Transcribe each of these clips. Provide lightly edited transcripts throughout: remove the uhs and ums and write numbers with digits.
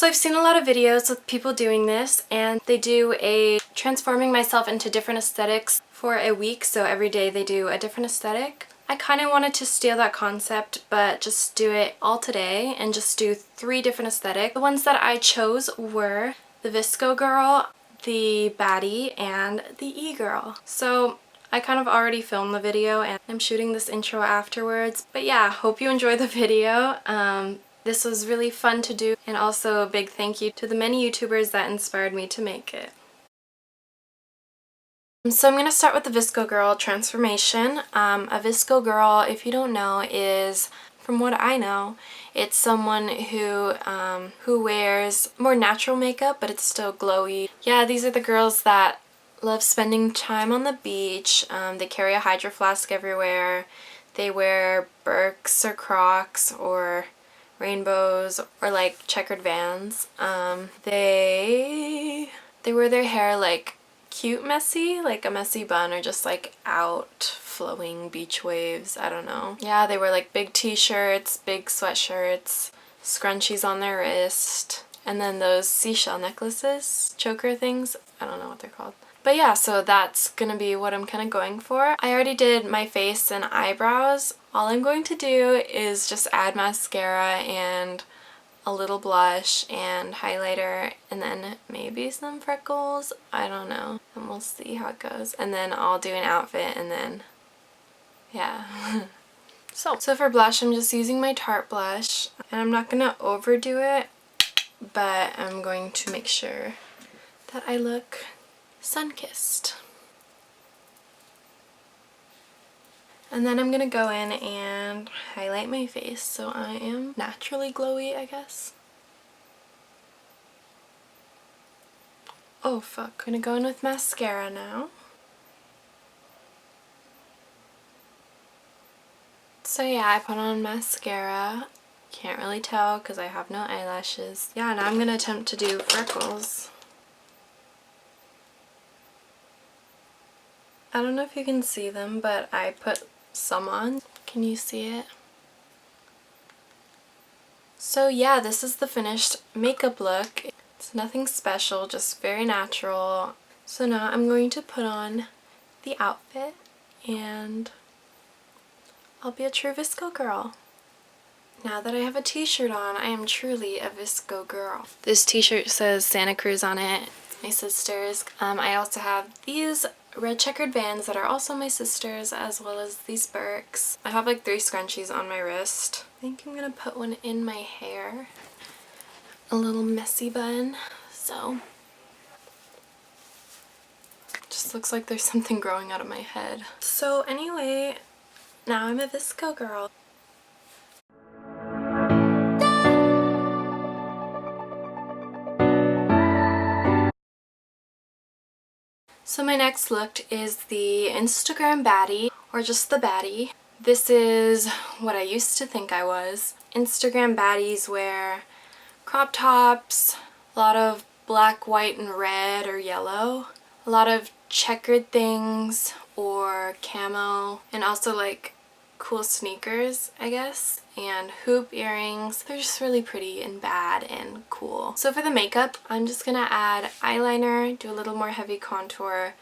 So I've seen a lot of videos with people doing this, and they do a transforming myself into different aesthetics for a week, so every day they do a different aesthetic. I kind of wanted to steal that concept, but just do it all today and just do 3 different aesthetics. The ones that I chose were the VSCO girl, the baddie, and the e-girl. So I kind of already filmed the video and I'm shooting this intro afterwards. But yeah, hope you enjoy the video. This was really fun to do, and also a big thank you to the many YouTubers that inspired me to make it. So I'm going to start with the VSCO girl transformation. A VSCO girl, if you don't know, is, from what I know, it's someone who wears more natural makeup, but it's still glowy. Yeah, these are the girls that love spending time on the beach. They carry a hydro flask everywhere. They wear Birks or Crocs or rainbows or like checkered Vans. They wear their hair like cute messy, like a messy bun, or just like out flowing beach waves. I don't know. Yeah, they wear like big t-shirts, big sweatshirts, scrunchies on their wrist, and then those seashell necklaces, choker things. I don't know what they're called. But yeah, so that's gonna be what I'm kind of going for. I already did my face and eyebrows. All I'm going to do is just add mascara and a little blush and highlighter, and then maybe some freckles. I don't know. And we'll see how it goes. And then I'll do an outfit, and then, yeah. So for blush, I'm just using my Tarte blush. And I'm not gonna overdo it, but I'm going to make sure that I look sun-kissed. And then I'm gonna go in and highlight my face so I am naturally glowy, I guess. Oh fuck. I'm gonna go in with mascara now. So yeah, I put on mascara. Can't really tell because I have no eyelashes. Yeah, now I'm gonna attempt to do freckles. I don't know if you can see them, but I put some on. Can you see it? So yeah, this is the finished makeup look. It's nothing special, just very natural. So now I'm going to put on the outfit and I'll be a true VSCO girl. Now that I have a t-shirt on, I am truly a VSCO girl. This t-shirt says Santa Cruz on it. It's my sister's. I also have these red checkered Vans that are also my sister's, as well as these Birks. I have like 3 scrunchies on my wrist. I think I'm gonna put one in my hair. A little messy bun. So just looks like there's something growing out of my head. So anyway, now I'm a VSCO girl. So my next look is the Instagram baddie, or just the baddie. This is what I used to think I was. Instagram baddies wear crop tops, a lot of black, white, and red or yellow, a lot of checkered things or camo, and also like cool sneakers, I guess, and hoop earrings. They're just really pretty and bad and cool. So for the makeup, I'm just gonna add eyeliner, do a little more heavy contour,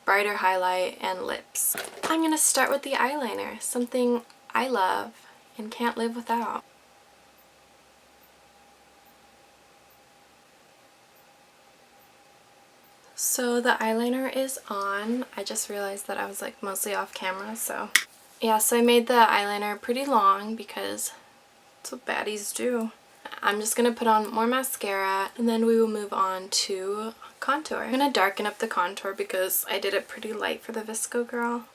brighter highlight, and lips. I'm gonna start with the eyeliner, something I love and can't live without. So the eyeliner is on. I just realized that I was like mostly off camera, so yeah, so I made the eyeliner pretty long because that's what baddies do. I'm just gonna put on more mascara and then we will move on to contour. I'm gonna darken up the contour because I did it pretty light for the VSCO girl.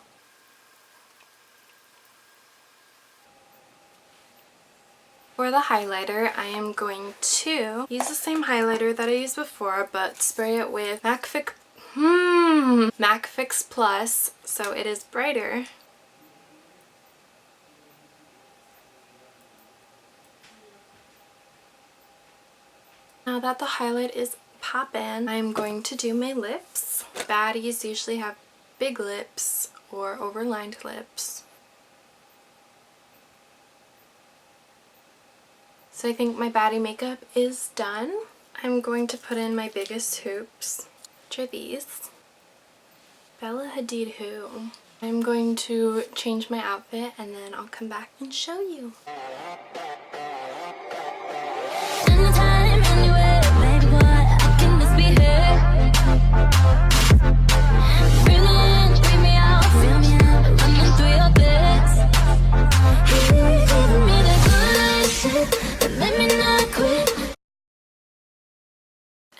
For the highlighter, I am going to use the same highlighter that I used before, but spray it with MAC Fix Plus, so it is brighter. Now that the highlight is poppin', I'm going to do my lips. Baddies usually have big lips or overlined lips. So I think my baddie makeup is done. I'm going to put in my biggest hoops, which are these. Bella Hadid who. I'm going to change my outfit and then I'll come back and show you.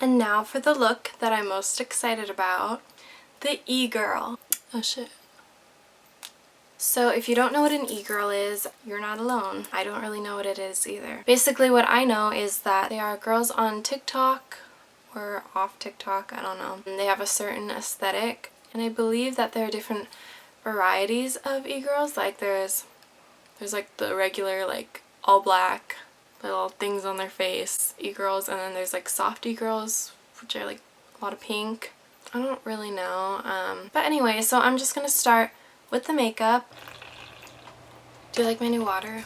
And now for the look that I'm most excited about, the e-girl. Oh shit. So if you don't know what an e-girl is, you're not alone. I don't really know what it is either. Basically what I know is that they are girls on TikTok or off TikTok, I don't know. And they have a certain aesthetic, and I believe that there are different varieties of e-girls. Like there's like the regular like all black little things on their face e-girls, and then there's like soft e-girls, which are like a lot of pink. I don't really know. But anyway, so I'm just gonna start with the makeup. Do you like my new water?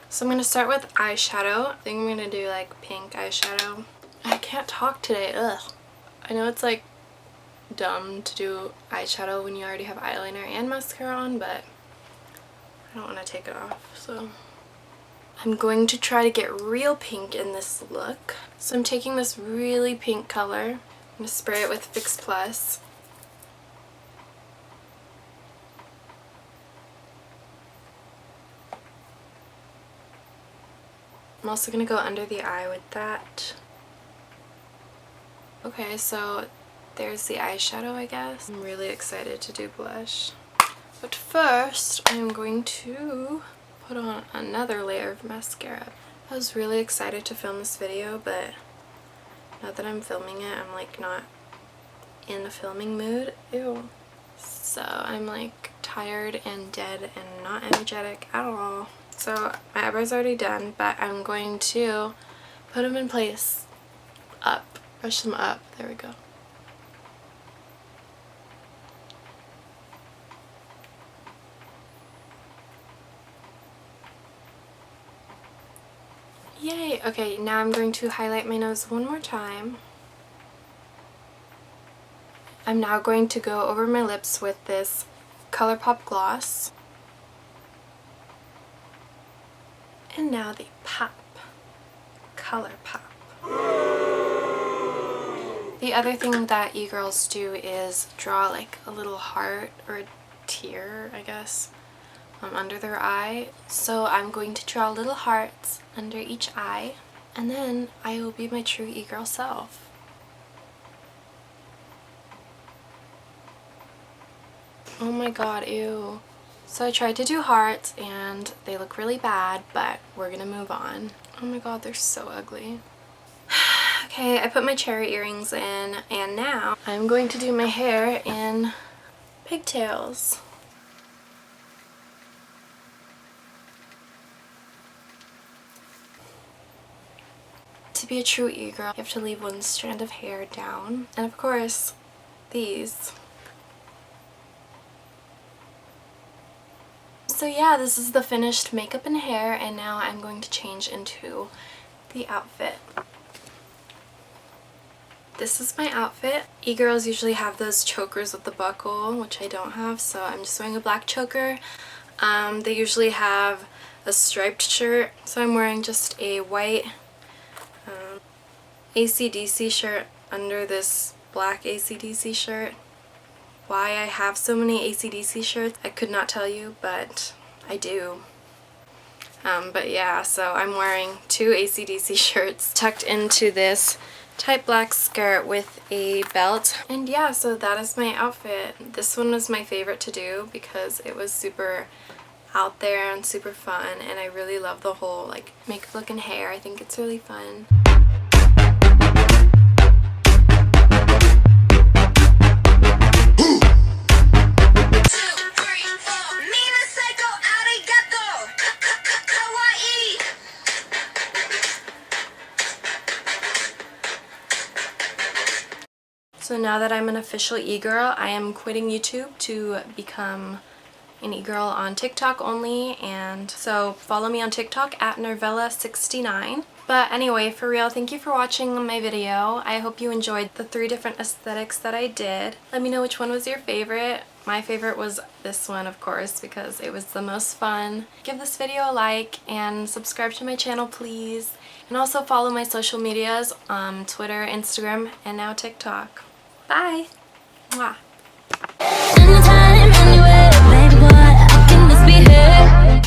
So I'm gonna start with eyeshadow. I think I'm gonna do like pink eyeshadow. I can't talk today, ugh. I know it's like dumb to do eyeshadow when you already have eyeliner and mascara on, but I don't want to take it off, so. I'm going to try to get real pink in this look. So I'm taking this really pink color. I'm going to spray it with Fix Plus. I'm also going to go under the eye with that. Okay, so there's the eyeshadow, I guess. I'm really excited to do blush. But first, I'm going to put on another layer of mascara. I was really excited to film this video, but now that I'm filming it, I'm like not in a filming mood. Ew. So I'm like tired and dead and not energetic at all. So my eyebrows are already done, but I'm going to put them in place. Up. Brush them up. There we go. Yay! Okay, now I'm going to highlight my nose one more time. I'm now going to go over my lips with this ColourPop gloss. And now the pop. ColourPop. The other thing that e-girls do is draw like a little heart or a tear, I guess, under their eye. So I'm going to draw little hearts under each eye, and then I will be my true e-girl self. Oh my god, ew. So I tried to do hearts and they look really bad, but we're gonna move on. Oh my god, they're so ugly. Okay, I put my cherry earrings in, and now I'm going to do my hair in pigtails. To be a true e-girl, you have to leave one strand of hair down. And of course, these. So yeah, this is the finished makeup and hair, and now I'm going to change into the outfit. This is my outfit. E-girls usually have those chokers with the buckle, which I don't have, so I'm just wearing a black choker. They usually have a striped shirt, so I'm wearing just a white AC/DC shirt under this black AC/DC shirt. Why I have so many AC/DC shirts, I could not tell you, but I do. But yeah, so I'm wearing two AC/DC shirts tucked into this tight black skirt with a belt. And yeah, so that is my outfit. This one was my favorite to do because it was super out there and super fun, and I really love the whole like makeup look and hair. I think it's really fun. So now that I'm an official e-girl, I am quitting YouTube to become an e-girl on TikTok only, and so follow me on TikTok at Nervella69. But anyway, for real, thank you for watching my video. I hope you enjoyed the 3 different aesthetics that I did. Let me know which one was your favorite. My favorite was this one, of course, because it was the most fun. Give this video a like and subscribe to my channel, please. And also follow my social medias, Twitter, Instagram, and now TikTok. Bye! Mwah!